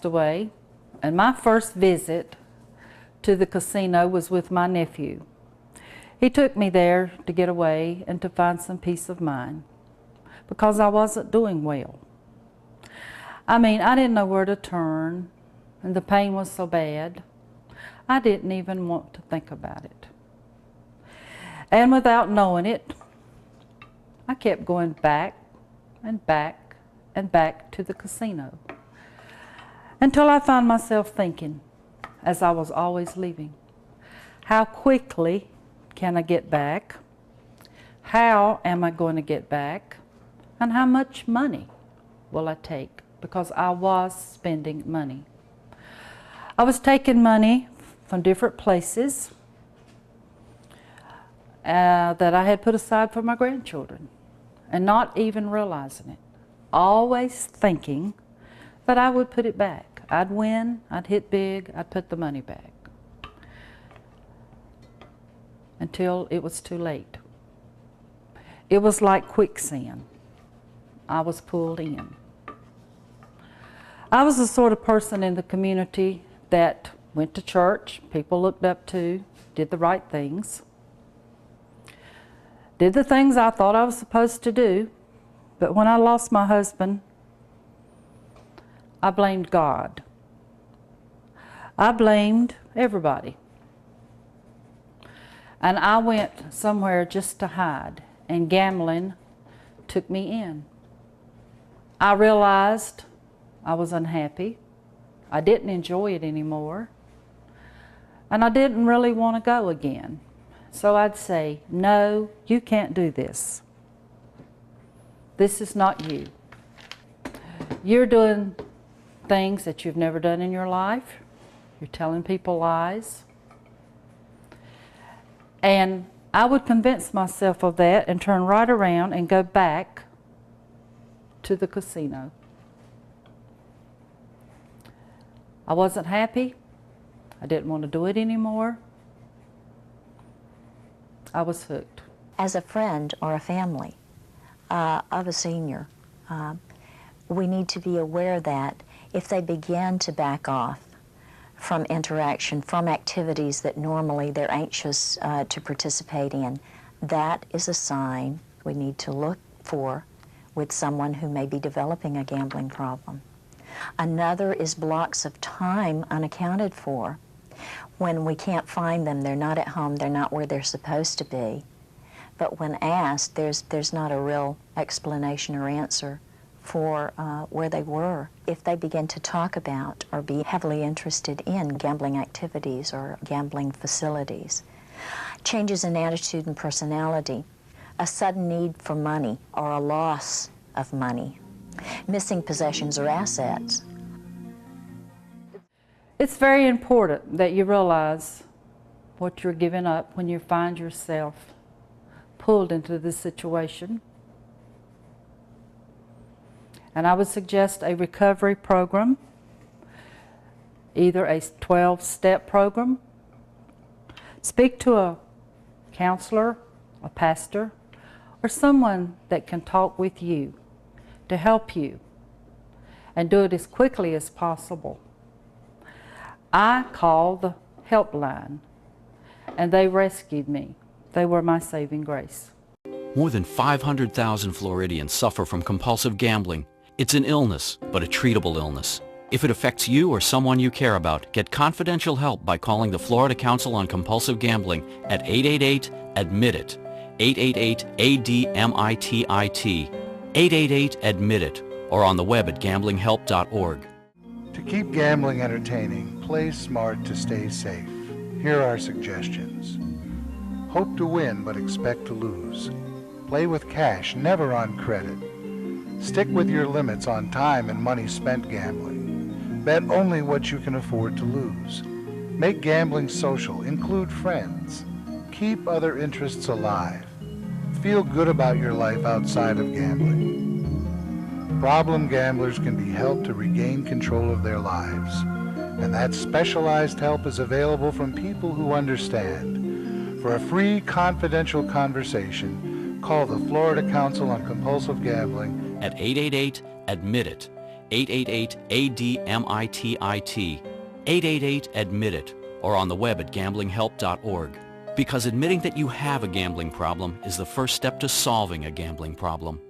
away, and my first visit to the casino was with my nephew. He took me there to get away and to find some peace of mind because I wasn't doing well. I mean, I didn't know where to turn, and the pain was so bad, I didn't even want to think about it. And without knowing it, I kept going back and back and back to the casino until I found myself thinking, as I was always leaving, how quickly can I get back? How am I going to get back? And how much money will I take? Because I was spending money. I was taking money from different places that I had put aside for my grandchildren and not even realizing it. Always thinking that I would put it back. I'd win, I'd hit big, I'd put the money back. Until it was too late. It was like quicksand. I was pulled in. I was the sort of person in the community that went to church, people looked up to, did the right things, did the things I thought I was supposed to do, but when I lost my husband, I blamed God. I blamed everybody. And I went somewhere just to hide, and gambling took me in. I realized I was unhappy. I didn't enjoy it anymore. And I didn't really want to go again. So I'd say, no, you can't do this. This is not you. You're doing things that you've never done in your life. You're telling people lies. And I would convince myself of that and turn right around and go back to the casino. I wasn't happy. I didn't want to do it anymore. I was hooked. As a friend or a family of a senior, we need to be aware that if they begin to back off from interaction, from activities that normally they're anxious to participate in, that is a sign we need to look for with someone who may be developing a gambling problem. Another is blocks of time unaccounted for. When we can't find them, they're not at home, they're not where they're supposed to be. But when asked, there's not a real explanation or answer for where they were. If they begin to talk about or be heavily interested in gambling activities or gambling facilities, changes in attitude and personality, a sudden need for money or a loss of money, missing possessions or assets. It's very important that you realize what you're giving up when you find yourself pulled into this situation. And I would suggest a recovery program, either a 12-step program. Speak to a counselor, a pastor, or someone that can talk with you to help you and do it as quickly as possible. I called the helpline and they rescued me. They were my saving grace. More than 500,000 Floridians suffer from compulsive gambling. It's an illness, but a treatable illness. If it affects you or someone you care about, get confidential help by calling the Florida Council on Compulsive Gambling at 888-ADMIT-IT, 888-ADMITIT, 888-ADMIT-IT, or on the web at gamblinghelp.org. To keep gambling entertaining, play smart to stay safe. Here are suggestions. Hope to win, but expect to lose. Play with cash, never on credit. Stick with your limits on time and money spent gambling. Bet only what you can afford to lose. Make gambling social, include friends. Keep other interests alive. Feel good about your life outside of gambling. Problem gamblers can be helped to regain control of their lives, and that specialized help is available from people who understand. For a free, confidential conversation, call the Florida Council on Compulsive Gambling at 888-ADMIT-IT, 888-ADMITIT, 888-ADMIT-IT, or on the web at gamblinghelp.org. Because admitting that you have a gambling problem is the first step to solving a gambling problem.